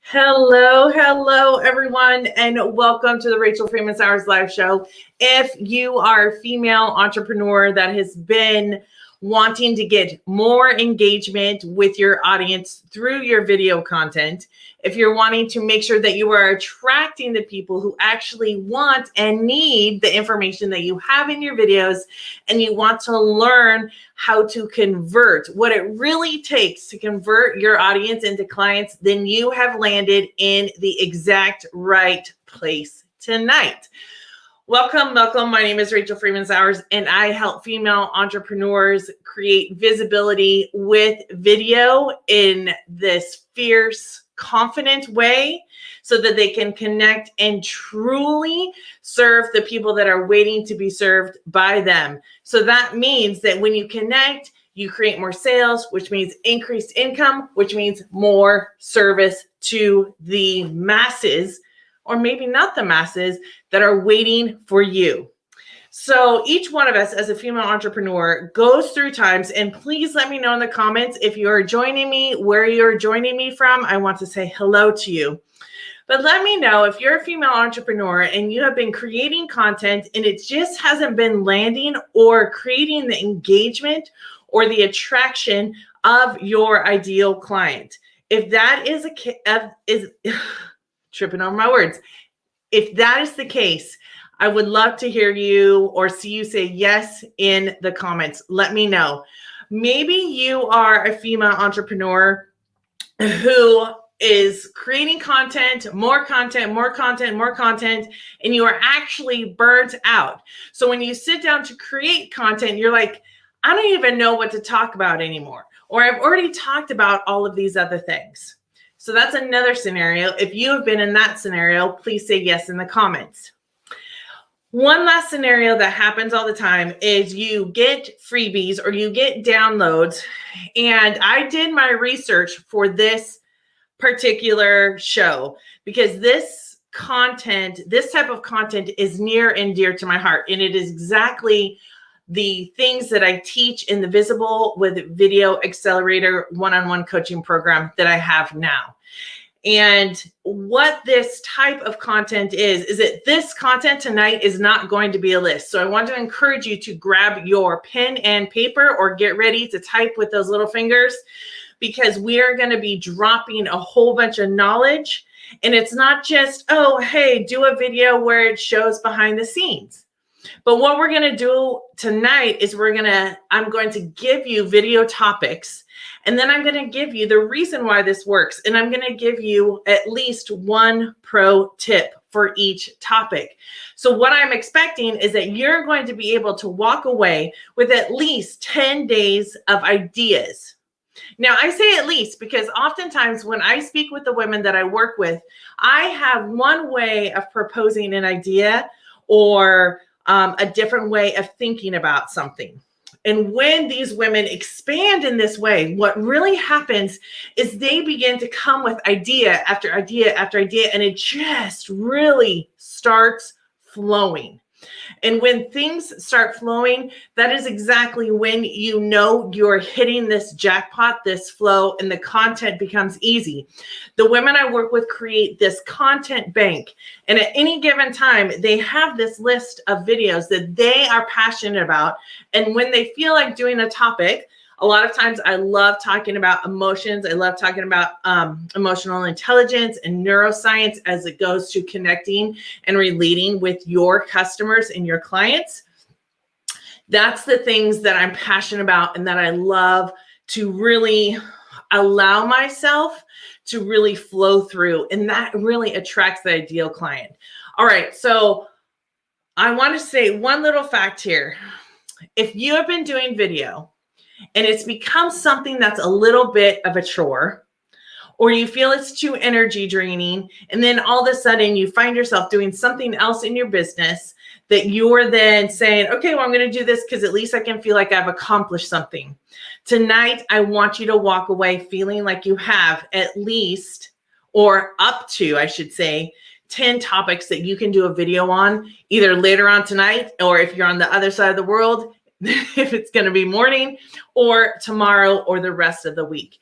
Hello, everyone, and welcome to the Rachel Freeman Sowers Live Show. If you are a female entrepreneur that has been wanting to get more engagement with your audience through your video content, if you're wanting to make sure that you are attracting the people who actually want and need the information that you have in your videos, and you want to learn how to convert, what it really takes to convert your audience into clients, then you have landed in the exact right place tonight. Welcome. My name is Rachel Freeman Sowers, and I help female entrepreneurs create visibility with video in this fierce, confident way so that they can connect and truly serve the people that are waiting to be served by them. So that means that when you connect, you create more sales, which means increased income, which means more service to the masses, or maybe not the masses, that are waiting for you. So each one of us as a female entrepreneur goes through times, and please let me know in the comments if you're joining me, where you're joining me from. I want to say hello to you. But let me know if you're a female entrepreneur and you have been creating content and it just hasn't been landing or creating the engagement or the attraction of your ideal client. If that is tripping over my words. If that is the case, I would love to hear you or see you say yes in the comments. Let me know. Maybe you are a female entrepreneur who is creating content, more content, and you are actually burnt out. So when you sit down to create content, you're like, I don't even know what to talk about anymore, or I've already talked about all of these other things. So that's another scenario. If you have been in that scenario, please say yes in the comments. One last scenario that happens all the time is you get freebies or you get downloads. And I did my research for this particular show because this type of content is near and dear to my heart. And it is exactly the things that I teach in the Visible with Video Accelerator one-on-one coaching program that I have now. And what this type of content is that this content tonight is not going to be a list. So I want to encourage you to grab your pen and paper or get ready to type with those little fingers, because we are going to be dropping a whole bunch of knowledge. And it's not just, oh, hey, do a video where it shows behind the scenes. But what we're going to do tonight is I'm going to give you video topics, and then I'm going to give you the reason why this works. And I'm going to give you at least one pro tip for each topic. So what I'm expecting is that you're going to be able to walk away with at least 10 days of ideas. Now, I say at least because oftentimes when I speak with the women that I work with, I have one way of proposing an idea or a different way of thinking about something. And when these women expand in this way, what really happens is they begin to come with idea after idea after idea, and it just really starts flowing. And when things start flowing, that is exactly when you know you're hitting this jackpot, this flow, and the content becomes easy. The women I work with create this content bank. And at any given time, they have this list of videos that they are passionate about. And when they feel like doing a topic, a lot of times I love talking about emotions. I love talking about emotional intelligence and neuroscience as it goes to connecting and relating with your customers and your clients. That's the things that I'm passionate about and that I love to really allow myself to really flow through. And that really attracts the ideal client. All right, so I want to say one little fact here. If you have been doing video, and it's become something that's a little bit of a chore, or you feel it's too energy draining, and then all of a sudden you find yourself doing something else in your business that you're then saying, okay, well, I'm going to do this because at least I can feel like I've accomplished something. Tonight, I want you to walk away feeling like you have at least, or up to, I should say, 10 topics that you can do a video on, either later on tonight, or if you're on the other side of the world, if it's going to be morning, or tomorrow, or the rest of the week.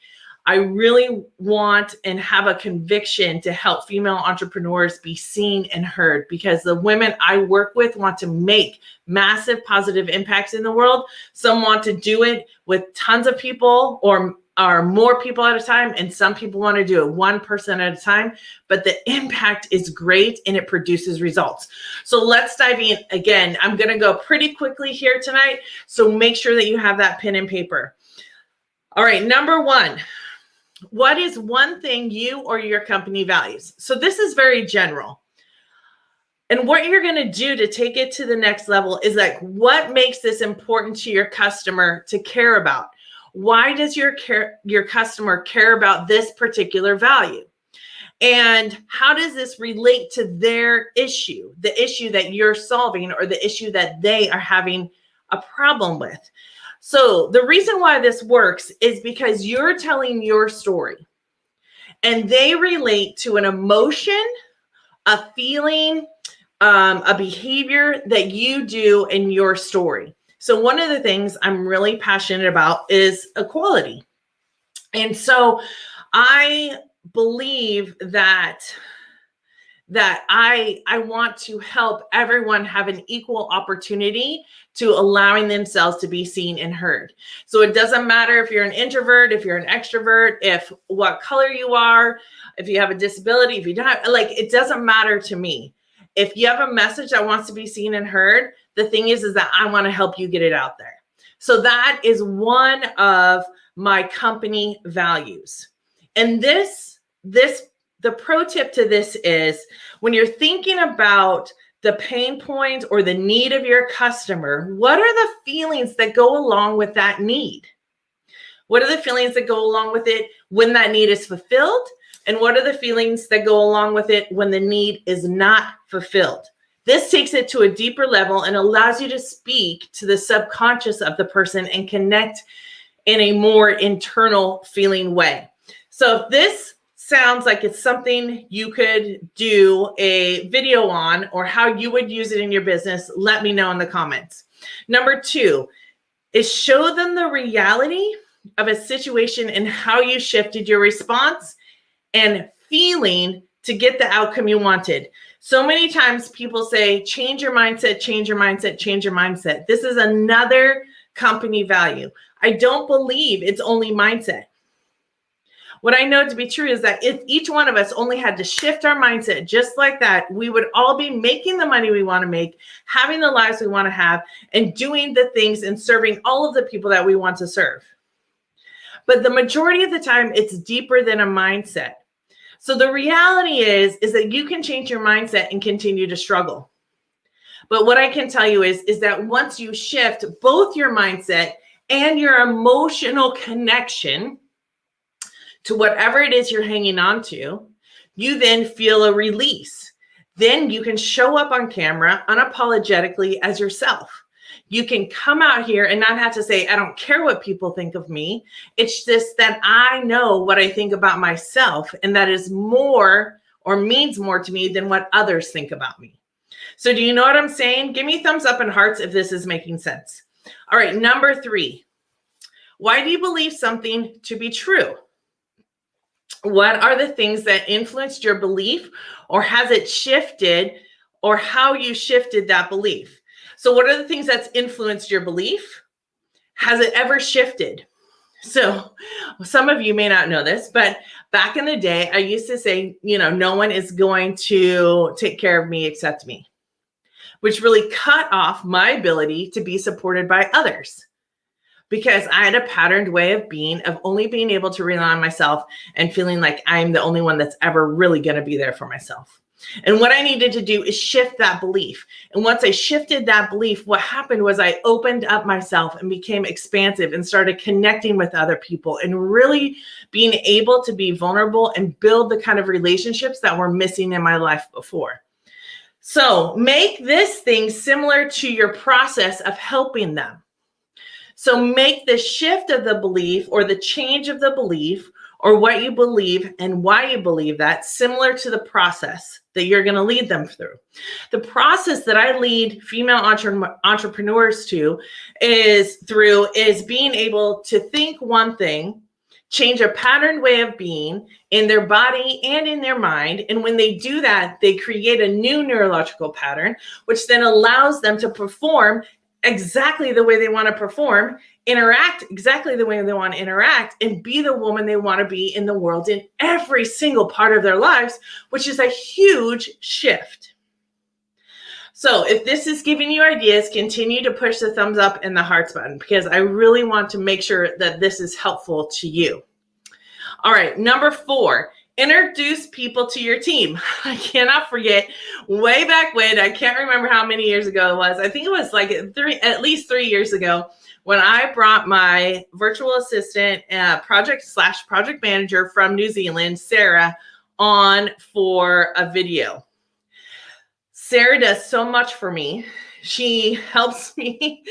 I really want and have a conviction to help female entrepreneurs be seen and heard, because the women I work with want to make massive positive impacts in the world. Some want to do it with tons of people or more people at a time, and some people want to do it one person at a time, but the impact is great and it produces results. So let's dive in. Again, I'm going to go pretty quickly here tonight, so make sure that you have that pen and paper. All right, number one. What is one thing you or your company values? So this is very general. And what you're going to do to take it to the next level is like, what makes this important to your customer to care about? Why does your customer care about this particular value? And how does this relate to their issue, the issue that you're solving or the issue that they are having a problem with? So the reason why this works is because you're telling your story and they relate to an emotion, a feeling, a behavior that you do in your story. So one of the things I'm really passionate about is equality. And so I believe that I want to help everyone have an equal opportunity to allowing themselves to be seen and heard. So it doesn't matter if you're an introvert, if you're an extrovert, if what color you are, if you have a disability, if you don't have, like, it doesn't matter to me. If you have a message that wants to be seen and heard, the thing is that I want to help you get it out there. So that is one of my company values. And the pro tip to this is, when you're thinking about the pain point or the need of your customer, what are the feelings that go along with that need? What are the feelings that go along with it when that need is fulfilled? And what are the feelings that go along with it when the need is not fulfilled? This takes it to a deeper level and allows you to speak to the subconscious of the person and connect in a more internal feeling way. So if this sounds like it's something you could do a video on, or how you would use it in your business, let me know in the comments. Number two is show them the reality of a situation and how you shifted your response and feeling to get the outcome you wanted. So many times people say, change your mindset, change your mindset, change your mindset. This is another company value. I don't believe it's only mindset. What I know to be true is that if each one of us only had to shift our mindset just like that, we would all be making the money we want to make, having the lives we want to have, and doing the things and serving all of the people that we want to serve. But the majority of the time, it's deeper than a mindset. So the reality is that you can change your mindset and continue to struggle. But what I can tell you is that once you shift both your mindset and your emotional connection to whatever it is you're hanging on to, you then feel a release. Then you can show up on camera unapologetically as yourself. You can come out here and not have to say, I don't care what people think of me. It's just that I know what I think about myself, and that is more or means more to me than what others think about me. So do you know what I'm saying? Give me thumbs up and hearts if this is making sense. All right, number three. Why do you believe something to be true? What are the things that influenced your belief, or has it shifted, or how you shifted that belief? So what are the things that's influenced your belief? Has it ever shifted? So some of you may not know this, but back in the day, I used to say, no one is going to take care of me except me, which really cut off my ability to be supported by others, because I had a patterned way of only being able to rely on myself and feeling like I'm the only one that's ever really going to be there for myself. And what I needed to do is shift that belief. And once I shifted that belief, what happened was I opened up myself and became expansive and started connecting with other people and really being able to be vulnerable and build the kind of relationships that were missing in my life before. So make this thing similar to your process of helping them. So make the shift of the belief, or the change of the belief, or what you believe and why you believe that, similar to the process that you're going to lead them through. The process that I lead female entrepreneurs to is being able to think one thing, change a patterned way of being in their body and in their mind. And when they do that, they create a new neurological pattern, which then allows them to perform exactly the way they want to perform, interact exactly the way they want to interact, and be the woman they want to be in the world in every single part of their lives, which is a huge shift. So if this is giving you ideas, continue to push the thumbs up and the hearts button, because I really want to make sure that this is helpful to you. All right, number 4, introduce people to your team. I cannot forget way back when, I can't remember how many years ago it was. I think it was like at least 3 years ago, when I brought my virtual assistant, project manager from New Zealand, Sarah, on for a video. Sarah does so much for me. She helps me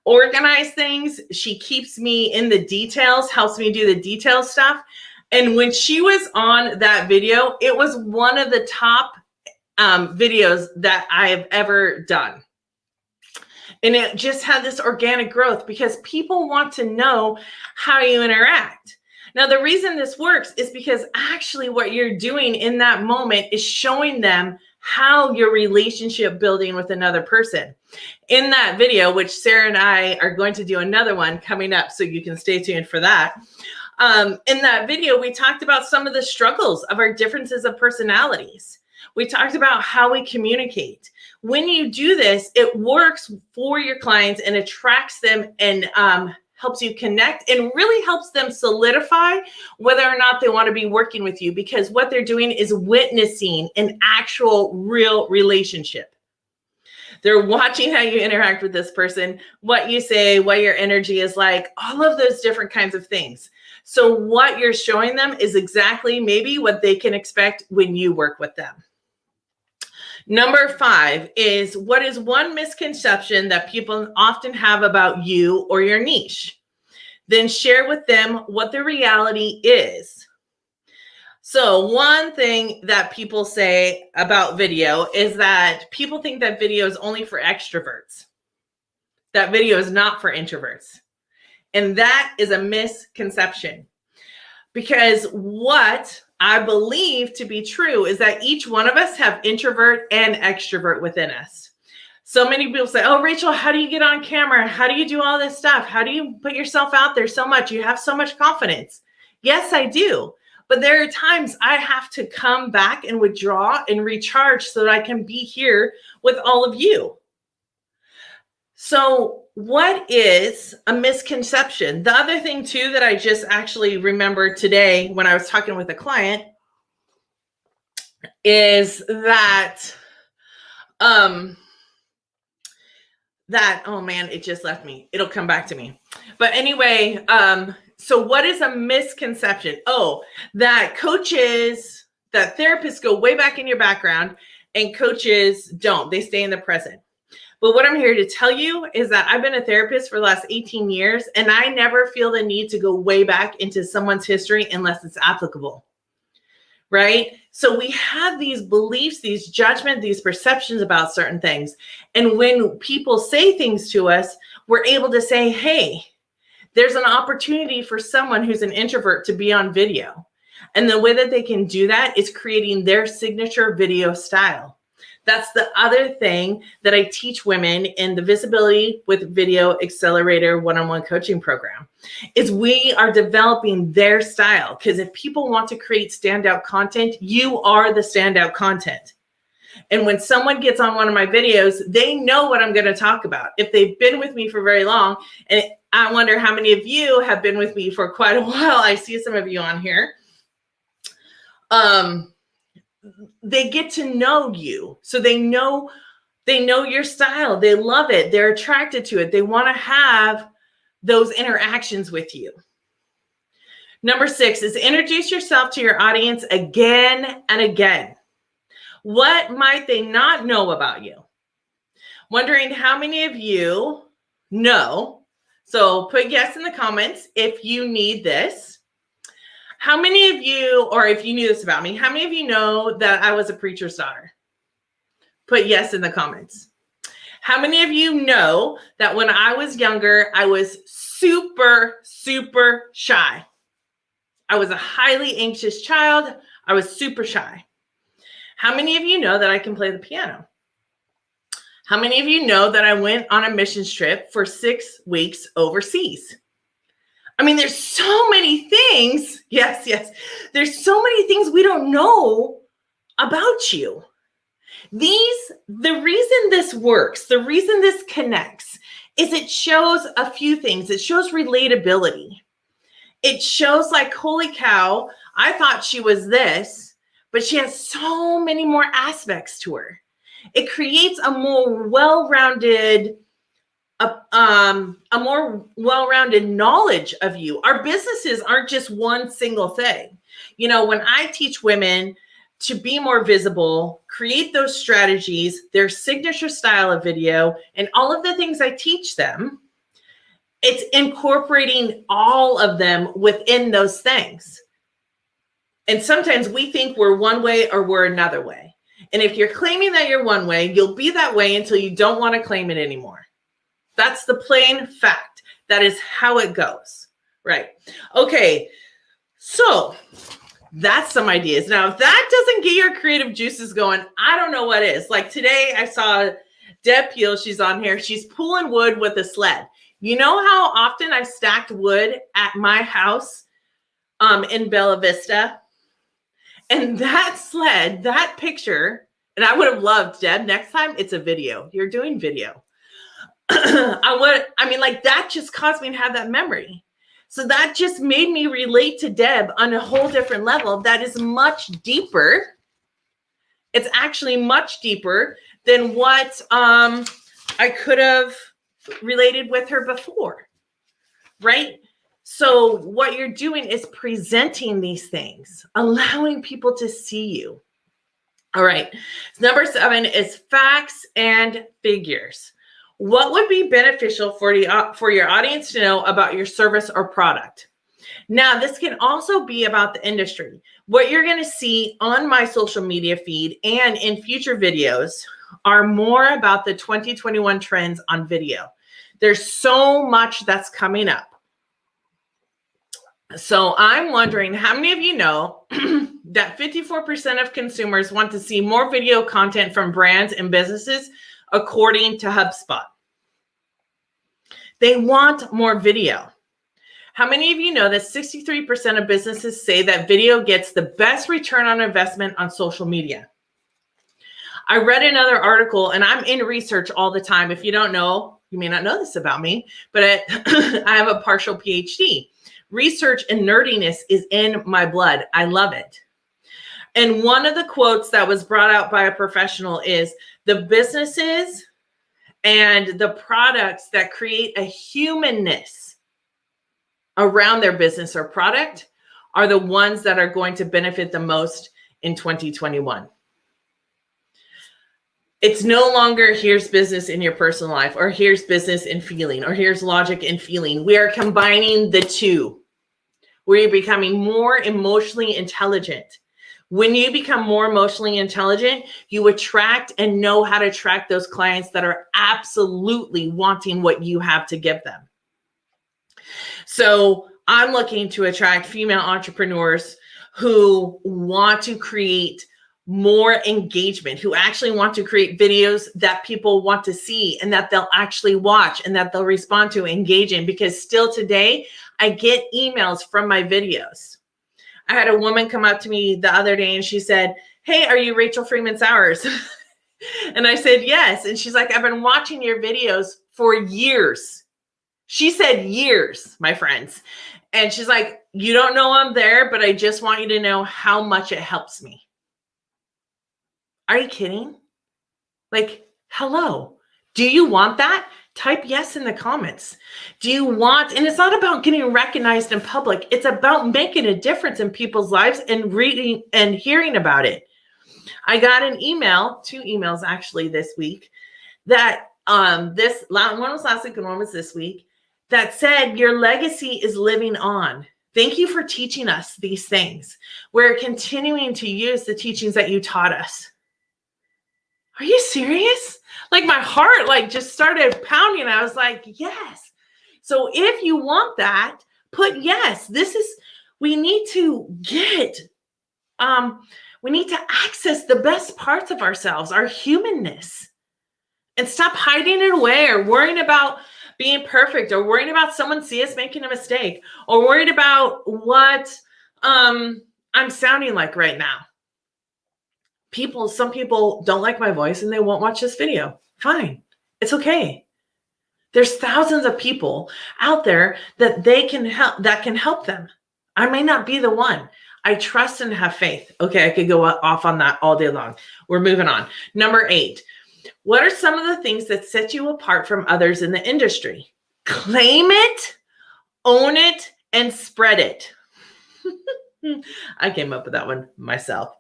organize things. She keeps me in the details, helps me do the detail stuff. And when she was on that video, it was one of the top videos that I have ever done. And it just had this organic growth because people want to know how you interact. Now, the reason this works is because actually what you're doing in that moment is showing them how your relationship building with another person. In that video, which Sarah and I are going to do another one coming up, so you can stay tuned for that. In that video, we talked about some of the struggles of our differences of personalities. We talked about how we communicate. When you do this, it works for your clients and attracts them and helps you connect and really helps them solidify whether or not they want to be working with you, because what they're doing is witnessing an actual real relationship. They're watching how you interact with this person, what you say, what your energy is like, all of those different kinds of things. So what you're showing them is exactly maybe what they can expect when you work with them. Number 5 is, what is one misconception that people often have about you or your niche? Then share with them what the reality is. So one thing that people say about video is that people think that video is only for extroverts. That video is not for introverts. And that is a misconception, because what I believe to be true is that each one of us have introvert and extrovert within us. So many people say, oh, Rachel, how do you get on camera? How do you do all this stuff? How do you put yourself out there so much? You have so much confidence. Yes, I do. But there are times I have to come back and withdraw and recharge so that I can be here with all of you. So what is a misconception? The other thing too that I just actually remembered today when I was talking with a client is that, oh man, it just left me. It'll come back to me. But anyway, so what is a misconception? Oh, that therapists go way back in your background and coaches don't. They stay in the present. But what I'm here to tell you is that I've been a therapist for the last 18 years, and I never feel the need to go way back into someone's history unless it's applicable, right? So we have these beliefs, these judgments, these perceptions about certain things. And when people say things to us, we're able to say, hey, there's an opportunity for someone who's an introvert to be on video. And the way that they can do that is creating their signature video style. That's the other thing that I teach women in the Visibility with Video Accelerator one-on-one coaching program, is we are developing their style. Because if people want to create standout content, you are the standout content. And when someone gets on one of my videos, they know what I'm going to talk about. If they've been with me for very long, and I wonder how many of you have been with me for quite a while. I see some of you on here. They get to know you. So they know your style. They love it. They're attracted to it. They want to have those interactions with you. Number 6 is introduce yourself to your audience again and again. What might they not know about you? Wondering how many of you know. So put yes in the comments if you need this. How many of you, or if you knew this about me, how many of you know that I was a preacher's daughter? Put yes in the comments. How many of you know that when I was younger, I was super, super shy? I was a highly anxious child. I was super shy. How many of you know that I can play the piano? How many of you know that I went on a mission trip for 6 weeks overseas? I mean, there's so many things. Yes, yes. There's so many things we don't know about you. The reason this works, the reason this connects is it shows a few things. It shows relatability. It shows like, holy cow, I thought she was this, but she has so many more aspects to her. It creates a more well-rounded knowledge of you. Our businesses aren't just one single thing. You know, when I teach women to be more visible, create those strategies, their signature style of video, and all of the things I teach them, it's incorporating all of them within those things. And sometimes we think we're one way or we're another way. And if you're claiming that you're one way, you'll be that way until you don't want to claim it anymore. That's the plain fact. That is how it goes, right? Okay, so that's some ideas. Now, if that doesn't get your creative juices going, I don't know what is. Like today, I saw Deb Peel. She's on here. She's pulling wood with a sled. You know how often I stacked wood at my house in Bella Vista? And that sled, that picture, and I would have loved, Deb, next time it's a video. You're doing video. That just caused me to have that memory. So that just made me relate to Deb on a whole different level that is much deeper. It's actually much deeper than what I could have related with her before, right? So what you're doing is presenting these things, allowing people to see you. All right. Number 7 is facts and figures. What would be beneficial for your audience to know about your service or product? Now, this can also be about the industry. What you're going to see on my social media feed and in future videos are more about the 2021 trends on video. There's so much that's coming up. So I'm wondering, how many of you know that 54% of consumers want to see more video content from brands and businesses, according to HubSpot? They want more video. How many of you know that 63% of businesses say that video gets the best return on investment on social media? I read another article, and I'm in research all the time. If you don't know, you may not know this about me, but I have a partial PhD. Research and nerdiness is in my blood. I love it. And one of the quotes that was brought out by a professional is, the businesses and the products that create a humanness around their business or product are the ones that are going to benefit the most in 2021. It's no longer here's business in your personal life, or here's business and feeling, or here's logic and feeling. We are combining the two. We're becoming more emotionally intelligent. When you become more emotionally intelligent, you attract and know how to attract those clients that are absolutely wanting what you have to give them. So I'm looking to attract female entrepreneurs who want to create more engagement, who actually want to create videos that people want to see and that they'll actually watch and that they'll respond to, engage in, because still today I get emails from my videos. I had a woman come up to me the other day and she said, "Hey, are you Rachel Freeman Sowers?" And I said, "Yes." And she's like, "I've been watching your videos for years." She said years, my friends. And she's like, "You don't know I'm there, but I just want you to know how much it helps me." Are you kidding? Like, hello. Do you want that? Type yes in the comments. Do you want, and it's not about getting recognized in public. It's about making a difference in people's lives and reading and hearing about it. I got an email, 2 emails actually this week, that one was last week and one was this week, that said, "Your legacy is living on. Thank you for teaching us these things. We're continuing to use the teachings that you taught us." Are you serious? Like my heart just started pounding. I was like, yes. So if you want that, put yes. This is We need to we need to access the best parts of ourselves, our humanness, and stop hiding it away or worrying about being perfect or worrying about someone see us making a mistake or worried about what I'm sounding like right now. Some people don't like my voice and they won't watch this video. Fine. It's okay. There's thousands of people out there that can help them. I may not be the one. I trust and have faith. Okay, I could go off on that all day long. We're moving on. Number 8. What are some of the things that set you apart from others in the industry? Claim it, own it, and spread it. I came up with that one myself.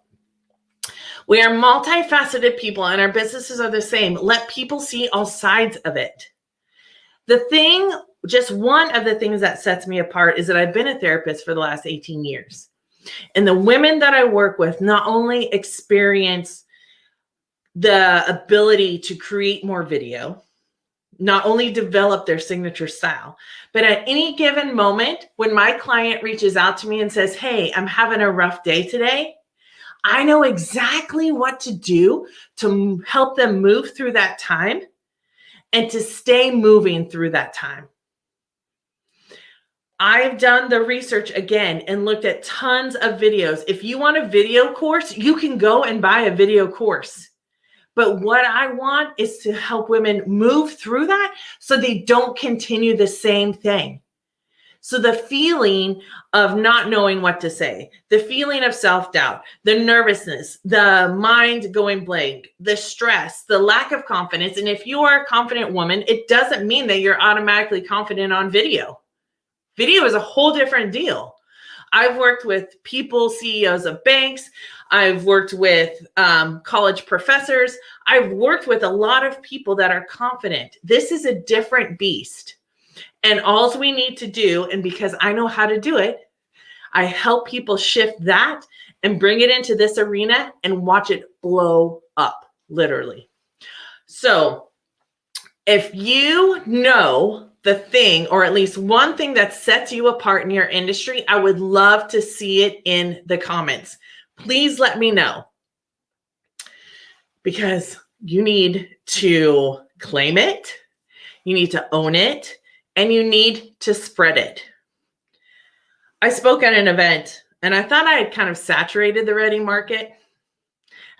We are multifaceted people and our businesses are the same. Let people see all sides of it. Just one of the things that sets me apart is that I've been a therapist for the last 18 years. And the women that I work with not only experience the ability to create more video, not only develop their signature style, but at any given moment, when my client reaches out to me and says, hey, I'm having a rough day today, I know exactly what to do to help them move through that time and to stay moving through that time. I've done the research again and looked at tons of videos. If you want a video course, you can go and buy a video course. But what I want is to help women move through that so they don't continue the same thing. So the feeling of not knowing what to say, the feeling of self-doubt, the nervousness, the mind going blank, the stress, the lack of confidence. And if you are a confident woman, it doesn't mean that you're automatically confident on video. Video is a whole different deal. I've worked with people, CEOs of banks. I've worked with college professors. I've worked with a lot of people that are confident. This is a different beast. And all we need to do, and because I know how to do it, I help people shift that and bring it into this arena and watch it blow up, literally. So if you know the thing, or at least one thing that sets you apart in your industry, I would love to see it in the comments. Please let me know, because you need to claim it, you need to own it, and you need to spread it. I spoke at an event and I thought I had kind of saturated the Ready market.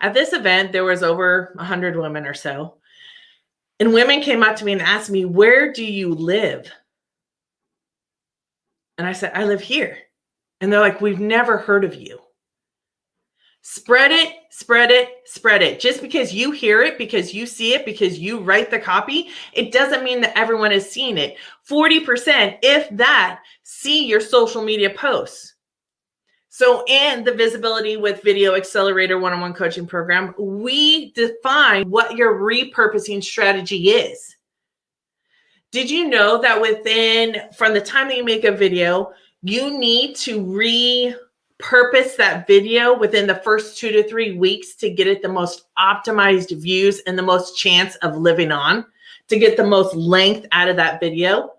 At this event, there was over 100 women or so. And women came up to me and asked me, where do you live? And I said, I live here. And they're like, we've never heard of you. Spread it, spread it, spread it. Just because you hear it, because you see it, because you write the copy, it doesn't mean that everyone has seen it. 40%, if that, see your social media posts. So in the Visibility with Video Accelerator one-on-one coaching program, we define what your repurposing strategy is. Did you know that from the time that you make a video, you need to repurpose that video within the first 2 to 3 weeks to get it the most optimized views and the most chance of living on, to get the most length out of that video?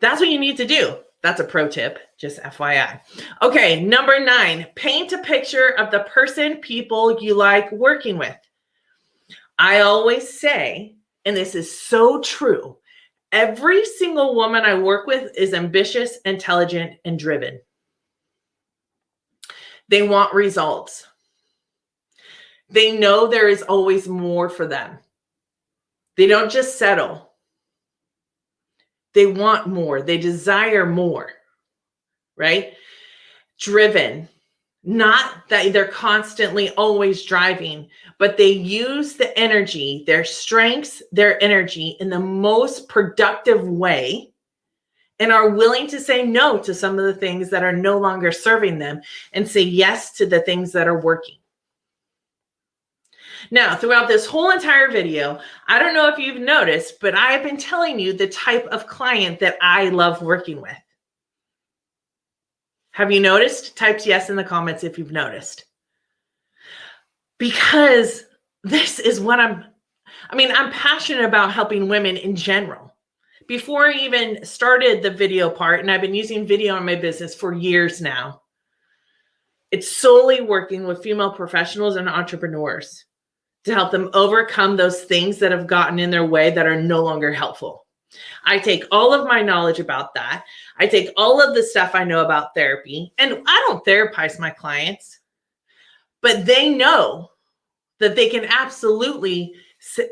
That's what you need to do. That's a pro tip, just FYI. Okay, number 9, paint a picture of the people you like working with. I always say, and this is so true, every single woman I work with is ambitious, intelligent, and driven. They want results. They know there is always more for them. They don't just settle. They want more. They desire more, right? Driven. Not that they're constantly always driving, but they use the energy, their strengths, their energy in the most productive way, and are willing to say no to some of the things that are no longer serving them and say yes to the things that are working. Now, throughout this whole entire video, I don't know if you've noticed, but I have been telling you the type of client that I love working with. Have you noticed? Type yes in the comments if you've noticed. Because this is what I'm passionate about, helping women in general. before I even started the video part, and I've been using video in my business for years now. It's solely working with female professionals and entrepreneurs to help them overcome those things that have gotten in their way that are no longer helpful. I take all of my knowledge about that. I take all of the stuff I know about therapy, and I don't therapize my clients, but they know that they can absolutely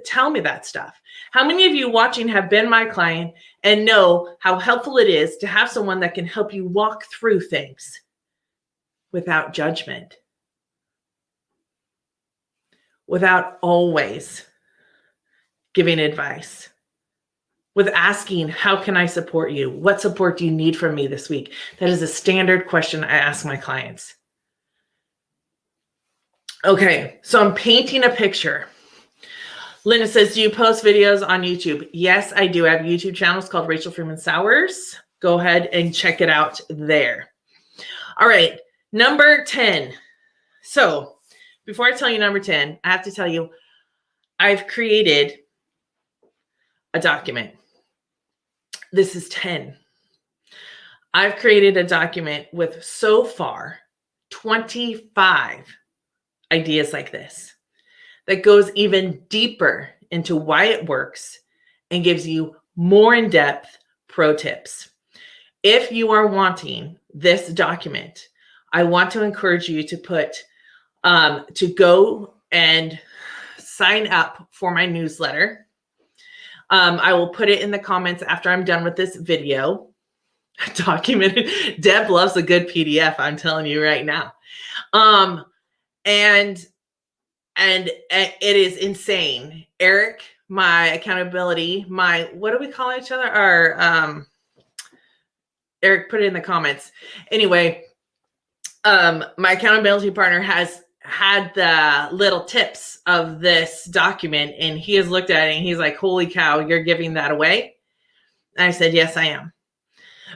tell me that stuff. How many of you watching have been my client and know how helpful it is to have someone that can help you walk through things without judgment, without always giving advice, with asking, how can I support you? What support do you need from me this week? That is a standard question I ask my clients. Okay, so I'm painting a picture. Linda says, do you post videos on YouTube? Yes, I do. I have a YouTube channel. It's called Rachel Freeman Sowers. Go ahead and check it out there. All right, number 10. So before I tell you number 10, I have to tell you, I've created a document. This is 10. I've created a document with so far 25 ideas like this that goes even deeper into why it works and gives you more in-depth pro tips. If you are wanting this document, I want to encourage you to to go and sign up for my newsletter. I will put it in the comments after I'm done with this video. Documented. Deb loves a good PDF, I'm telling you right now. And it is insane. Eric, my accountability, what do we call each other? Eric, put it in the comments. Anyway, my accountability partner has had the little tips of this document, and he has looked at it and he's like, holy cow, you're giving that away? And I said, yes, I am.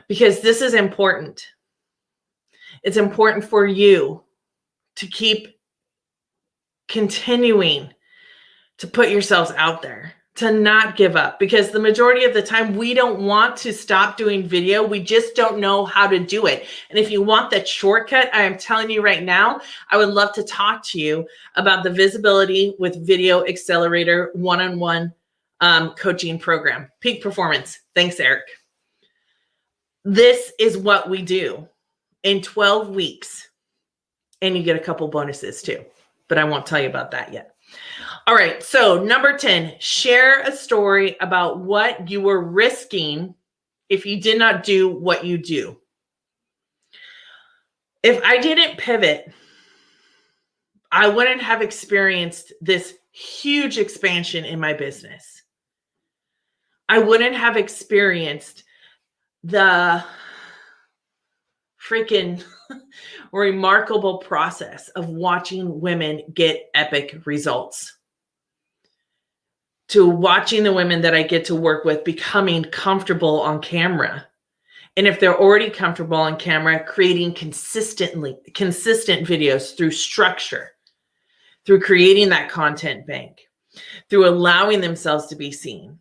Because this is important. It's important for you to keep continuing to put yourselves out there, to not give up, because the majority of the time we don't want to stop doing video. We just don't know how to do it. And if you want that shortcut, I am telling you right now, I would love to talk to you about the Visibility with Video Accelerator one-on-one coaching program. Peak Performance. Thanks, Eric. This is what we do in 12 weeks. And you get a couple bonuses too, but I won't tell you about that yet. All right, so number 10, share a story about what you were risking if you did not do what you do. If I didn't pivot, I wouldn't have experienced this huge expansion in my business. I wouldn't have experienced the freaking remarkable process of watching women get epic results, to watching the women that I get to work with becoming comfortable on camera. And if they're already comfortable on camera, creating consistent videos through structure, through creating that content bank, through allowing themselves to be seen,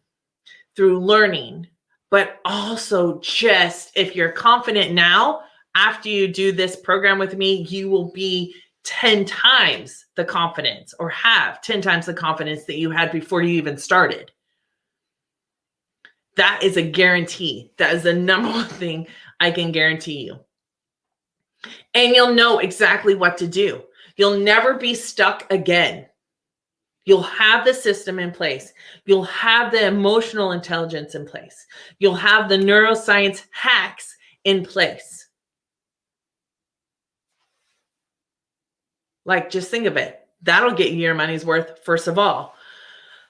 through learning, but also just if you're confident now, after you do this program with me, you will be 10 times the confidence, or have 10 times the confidence that you had before you even started. That is a guarantee. That is the number one thing I can guarantee you. And you'll know exactly what to do. You'll never be stuck again. You'll have the system in place. You'll have the emotional intelligence in place. You'll have the neuroscience hacks in place. Like, just think of it. That'll get you your money's worth, first of all.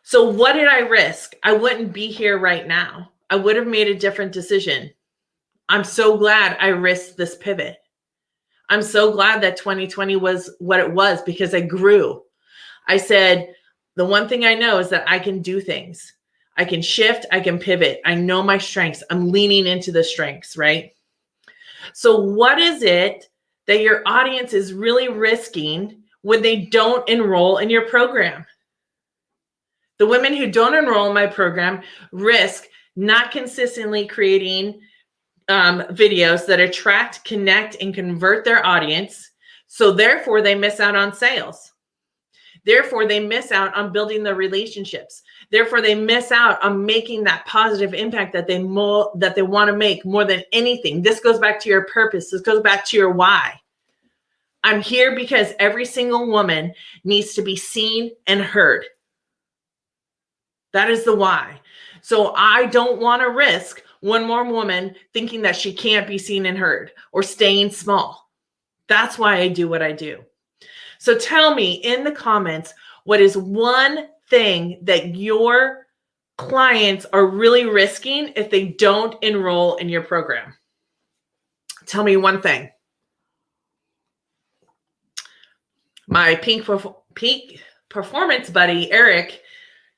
So what did I risk? I wouldn't be here right now. I would have made a different decision. I'm so glad I risked this pivot. I'm so glad that 2020 was what it was, because I grew. I said, the one thing I know is that I can do things. I can shift, I can pivot. I know my strengths. I'm leaning into the strengths, right? So what is it that your audience is really risking when they don't enroll in your program? The women who don't enroll in my program risk not consistently creating videos that attract, connect, and convert their audience. So therefore, they miss out on sales. Therefore, they miss out on building the relationships. Therefore, they miss out on making that positive impact that they want to make more than anything. This goes back to your purpose. This goes back to your why. I'm here because every single woman needs to be seen and heard. That is the why. So I don't want to risk one more woman thinking that she can't be seen and heard or staying small. That's why I do what I do. So tell me in the comments, what is one thing that your clients are really risking if they don't enroll in your program? Tell me one thing. My peak performance buddy, Eric,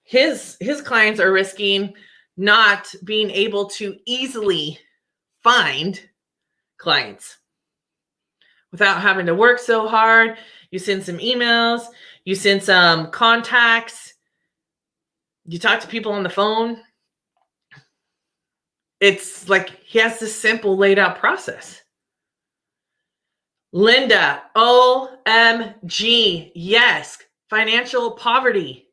his clients are risking not being able to easily find clients without having to work so hard. You send some emails, you send some contacts, you talk to people on the phone. It's like he has this simple laid out process. Linda, OMG, yes, financial poverty.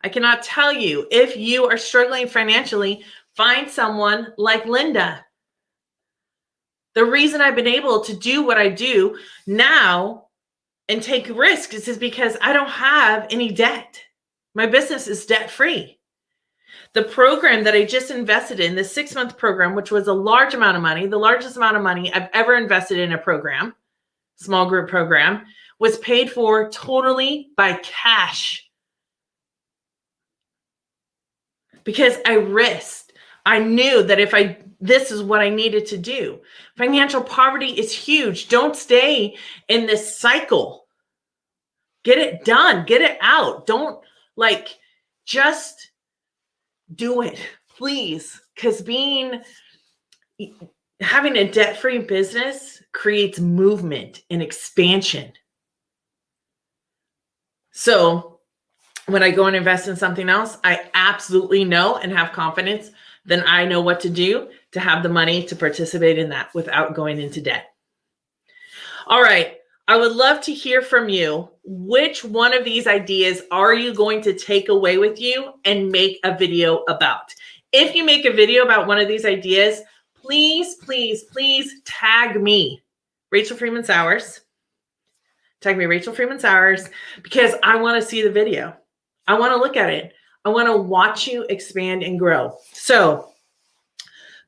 I cannot tell you, if you are struggling financially, find someone like Linda. The reason I've been able to do what I do now and take risks is because I don't have any debt. My business is debt-free. The program that I just invested in, the 6-month program, which was a large amount of money, the largest amount of money I've ever invested in a program, small group program, was paid for totally by cash. Because I risked. I knew that this is what I needed to do. Financial poverty is huge. Don't stay in this cycle. Get it done. Get it out. Don't just do it, please. Because having a debt-free business creates movement and expansion. So when I go and invest in something else, I absolutely know and have confidence then I know what to do to have the money to participate in that without going into debt. All right. I would love to hear from you. Which one of these ideas are you going to take away with you and make a video about? If you make a video about one of these ideas, please, please, please tag me, Rachel Freeman Sowers. Tag me, Rachel Freeman Sowers, because I want to see the video. I want to look at it. I want to watch you expand and grow. So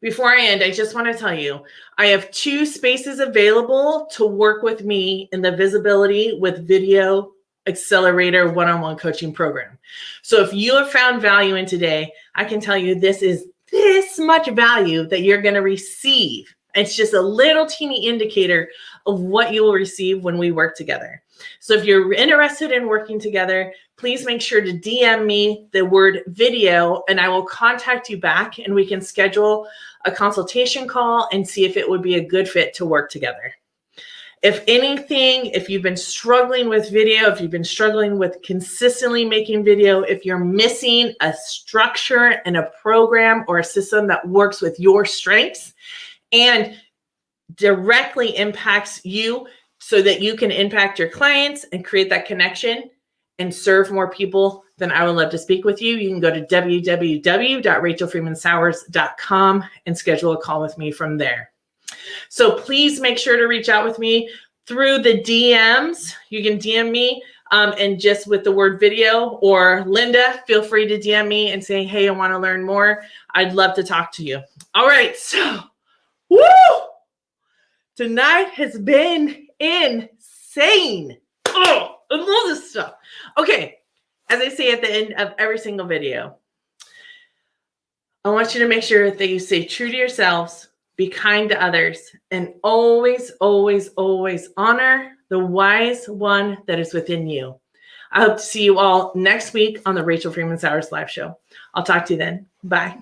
before I end, I just want to tell you, I have 2 spaces available to work with me in the Visibility with Video Accelerator one-on-one coaching program. So if you have found value in today, I can tell you this is this much value that you're going to receive. It's just a little teeny indicator of what you will receive when we work together. So if you're interested in working together, please make sure to DM me the word video and I will contact you back and we can schedule a consultation call and see if it would be a good fit to work together. If anything, if you've been struggling with video, if you've been struggling with consistently making video, if you're missing a structure and a program or a system that works with your strengths and directly impacts you so that you can impact your clients and create that connection and serve more people, then I would love to speak with you. You can go to www.rachelfreemansowers.com and schedule a call with me from there. So please make sure to reach out with me through the DMs. You can DM me and just with the word video, or Linda, feel free to DM me and say, hey, I want to learn more. I'd love to talk to you. All right. So, woo! Tonight has been insane. Oh, I love this stuff. Okay. As I say at the end of every single video, I want you to make sure that you stay true to yourselves, be kind to others, and always, always, always honor the wise one that is within you. I hope to see you all next week on the Rachel Freeman Sowers live show. I'll talk to you then. Bye.